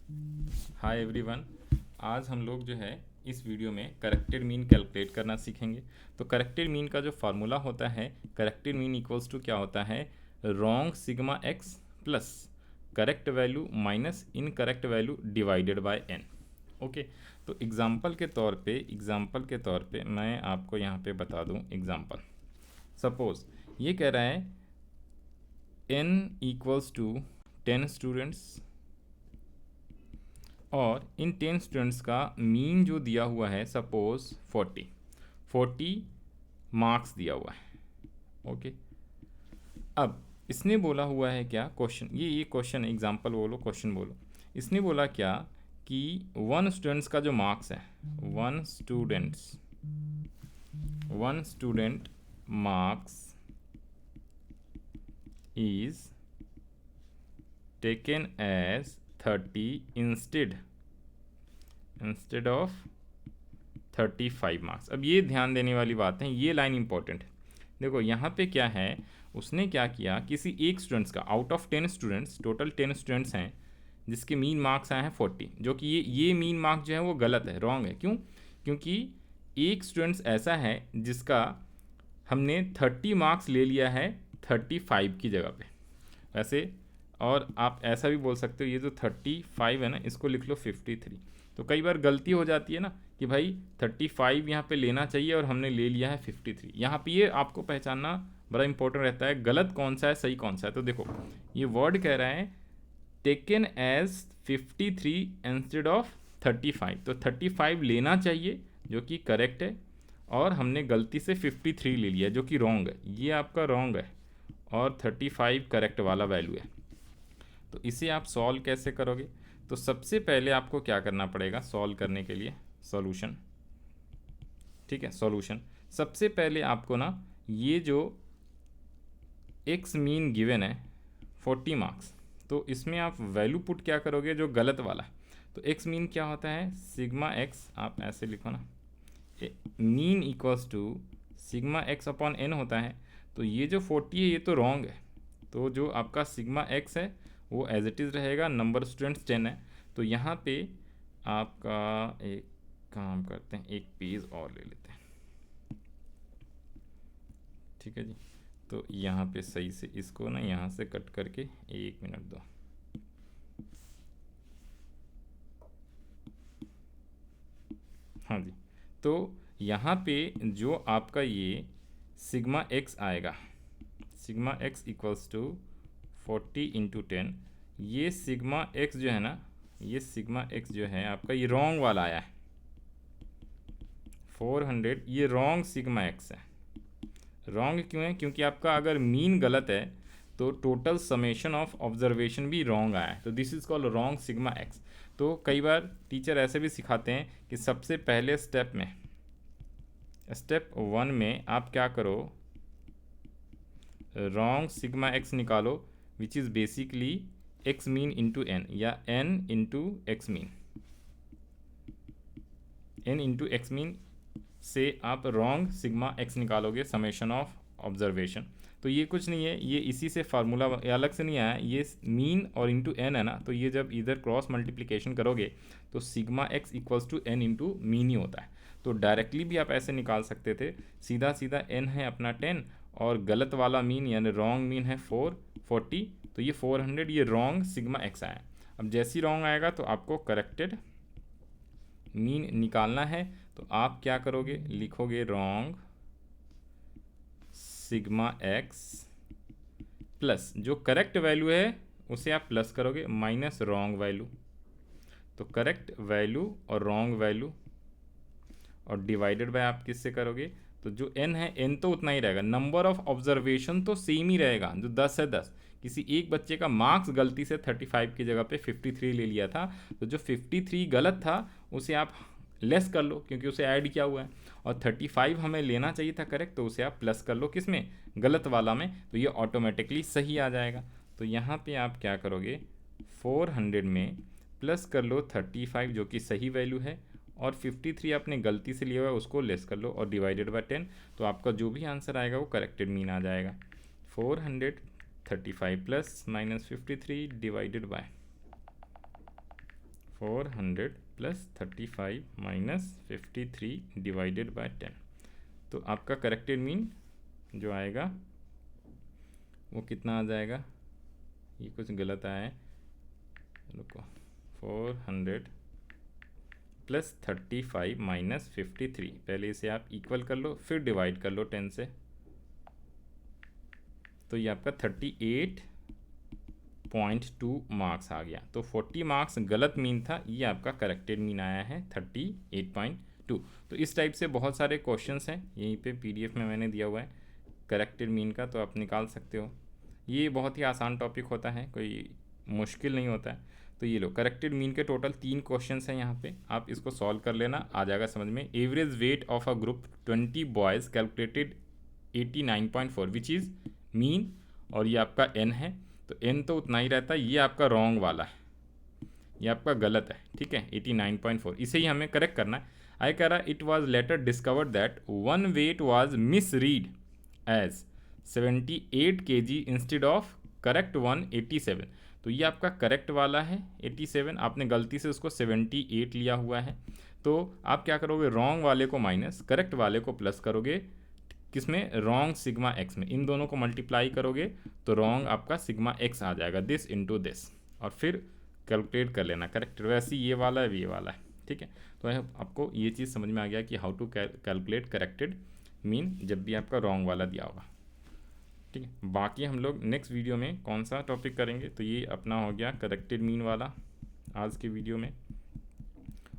Hi everyone. आज हम लोग जो है इस वीडियो में करेक्टेड मीन कैलकुलेट करना सीखेंगे। तो करेक्टेड मीन का जो फार्मूला होता है, करेक्टेड मीन इक्वल्स टू क्या होता है, wrong sigma X plus correct value minus incorrect value divided by N. Okay, तो एग्जाम्पल के तौर पे मैं आपको यहाँ पे बता दूँ एग्जाम्पल। सपोज ये कह रहा है n इक्वल्स टू 10 स्टूडेंट्स और इन 10 स्टूडेंट्स का मीन जो दिया हुआ है सपोज 40 मार्क्स दिया हुआ है। ओके, अब इसने बोला हुआ है क्या, क्वेश्चन ये क्वेश्चन एग्जांपल बोलो, क्वेश्चन बोलो। इसने बोला क्या कि वन स्टूडेंट्स का जो मार्क्स है, one student marks is taken as 30 instead of 35 marks. अब ये ध्यान देने वाली बात है, ये लाइन इंपॉर्टेंट है। देखो यहाँ पे क्या है, उसने क्या किया, किसी एक स्टूडेंट्स का out of 10 students, total 10 students हैं जिसके मीन मार्क्स आए हैं 40, जो कि ये मीन मार्क्स जो है वो गलत है, रॉन्ग है। क्यों? क्योंकि एक स्टूडेंट्स ऐसा है जिसका हमने 30 मार्क्स ले लिया है 35 की जगह पे। वैसे और आप ऐसा भी बोल सकते हो, ये जो 35 है ना, इसको लिख लो 53। तो कई बार गलती हो जाती है ना कि भाई 35 यहाँ पे लेना चाहिए और हमने ले लिया है 53। यहाँ पे ये आपको पहचानना बड़ा इंपॉर्टेंट रहता है, गलत कौन सा है सही कौन सा है। तो देखो ये वर्ड कह रहा है टेकन एज 53 इंस्टेड ऑफ 35, तो 35 लेना चाहिए जो कि करेक्ट है, और हमने गलती से 53 ले लिया जो कि रॉन्ग है। ये आपका रॉन्ग है और 35 करेक्ट वाला वैल्यू है। तो इसे आप सॉल्व कैसे करोगे? तो सबसे पहले आपको क्या करना पड़ेगा सॉल्व करने के लिए, सॉल्यूशन। ठीक है, सॉल्यूशन। सबसे पहले आपको ना ये जो एक्स मीन गिवन है 40 मार्क्स, तो इसमें आप वैल्यू पुट क्या करोगे, जो गलत वाला। तो एक्स मीन क्या होता है, सिग्मा एक्स, आप ऐसे लिखो ना, mean equals to sigma x upon n होता है। तो ये जो 40 है ये तो रॉन्ग है, तो जो आपका सिग्मा एक्स है वो एज इट इज़ रहेगा, नंबर स्टूडेंट्स 10 है। तो यहाँ पे आपका एक काम करते हैं, एक पेज और ले लेते हैं। ठीक है जी, तो यहाँ पे सही से इसको ना यहाँ से कट करके, एक मिनट दो। हाँ जी, तो यहाँ पे जो आपका ये सिग्मा एक्स आएगा, sigma x equals to 40 into 10। ये सिग्मा एक्स जो है ना, ये सिग्मा एक्स जो है आपका ये रॉन्ग वाला आया है 400, ये रॉन्ग सिग्मा एक्स है। रॉन्ग क्यों है? क्योंकि आपका अगर मीन गलत है तो टोटल समेशन ऑफ ऑब्जर्वेशन भी रॉन्ग आया है, तो this is called wrong sigma x. तो कई बार टीचर ऐसे भी सिखाते हैं कि सबसे पहले स्टेप में, स्टेप 1 में आप क्या करो, रॉन्ग सिग्मा एक्स निकालो, which is basically x mean into n, या n into x mean, n into x mean से आप रॉन्ग सिग्मा एक्स निकालोगे, समेशन ऑफ ऑब्जर्वेशन। तो ये कुछ नहीं है, ये इसी से फार्मूला अलग से नहीं आया, ये मीन और इंटू एन है ना, तो ये जब इधर क्रॉस मल्टीप्लिकेशन करोगे तो sigma x equals to n into mean ही होता है। तो डायरेक्टली भी आप ऐसे निकाल सकते थे, सीधा सीधा एन है अपना 10 और गलत वाला मीन यानी रॉन्ग मीन है 40, तो ये 400, ये रॉन्ग सिग्मा एक्स आया। अब जैसी रॉन्ग आएगा तो आपको करेक्टेड मीन निकालना है। तो आप क्या करोगे, लिखोगे रॉन्ग सिग्मा एक्स प्लस जो करेक्ट वैल्यू है उसे आप प्लस करोगे माइनस रॉन्ग वैल्यू। तो करेक्ट वैल्यू और रॉन्ग वैल्यू और डिवाइडेड बाय आप किससे करोगे, तो जो n है n तो उतना ही रहेगा, नंबर ऑफ ऑब्जर्वेशन तो सेम ही रहेगा, जो 10 है 10। किसी एक बच्चे का मार्क्स गलती से 35 की जगह पे 53 ले लिया था, तो जो 53 गलत था उसे आप लेस कर लो क्योंकि उसे ऐड किया हुआ है, और 35 हमें लेना चाहिए था करेक्ट, तो उसे आप प्लस कर लो किस में, गलत वाला में, तो ये ऑटोमेटिकली सही आ जाएगा। तो यहाँ पे आप क्या करोगे, 400 में प्लस कर लो 35 जो कि सही वैल्यू है, और 53 आपने गलती से लिया हुआ है उसको लेस कर लो और डिवाइडेड बाय 10। तो आपका जो भी आंसर आएगा वो करेक्टेड मीन आ जाएगा, 435 plus minus 53 divided by 400 plus 35 minus 53 divided by 10। तो आपका करेक्टेड मीन जो आएगा वो कितना आ जाएगा, ये कुछ गलत आया है, रुको, 400 प्लस 35 माइनस 53, पहले इसे आप इक्वल कर लो फिर डिवाइड कर लो 10 से, तो ये आपका 38.2 मार्क्स आ गया। तो 40 मार्क्स गलत मीन था, ये आपका करेक्टेड मीन आया है 38.2। तो इस टाइप से बहुत सारे क्वेश्चंस हैं, यहीं पे PDF में मैंने दिया हुआ है करेक्टेड मीन का, तो आप निकाल सकते हो। ये बहुत ही आसान टॉपिक होता है, कोई मुश्किल नहीं होता है। तो ये लो, करेक्टेड मीन के टोटल 3 क्वेश्चंस हैं यहाँ पे, आप इसको सॉल्व कर लेना, आ जाएगा समझ में। Average weight of a group 20 boys calculated 89.4 which is mean, और ये आपका n है, तो n तो उतना ही रहता है, ये आपका रॉन्ग वाला है, ये आपका गलत है, ठीक है, 89.4, इसे ही हमें करेक्ट करना है। आई कह रहा it was later discovered that one weight was misread as 78 kg instead of correct one 87। तो ये आपका करेक्ट वाला है 87, आपने गलती से उसको 78 लिया हुआ है। तो आप क्या करोगे, रॉन्ग वाले को माइनस, करेक्ट वाले को प्लस करोगे, किसमें, रॉन्ग सिग्मा एक्स में, इन दोनों को मल्टीप्लाई करोगे तो रॉन्ग आपका सिग्मा एक्स आ जाएगा, दिस इनटू दिस, और फिर कैलकुलेट कर लेना करेक्ट। वैसे ये वाला है, ये वाला है, ठीक है। तो आपको ये चीज़ समझ में आ गया कि how to calculate corrected mean जब भी आपका रॉन्ग वाला दिया होगा, ठीक है। बाकी हम लोग नेक्स्ट वीडियो में कौन सा टॉपिक करेंगे, तो ये अपना हो गया करेक्टेड मीन वाला आज के वीडियो में,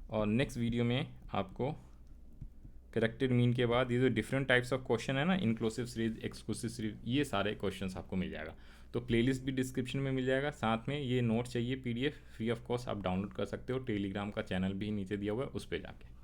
और नेक्स्ट वीडियो में आपको करेक्टेड मीन के बाद ये जो डिफरेंट टाइप्स ऑफ क्वेश्चन है ना, इंक्लूसिव सीरीज, एक्सक्लूसिव सीरीज, ये सारे क्वेश्चंस आपको मिल जाएगा। तो प्लेलिस्ट भी डिस्क्रिप्शन में मिल जाएगा, साथ में ये नोट चाहिए PDF फ्री ऑफ कॉस्ट आप डाउनलोड कर सकते हो, टेलीग्राम का चैनल भी नीचे दिया हुआ है उस पर जाके।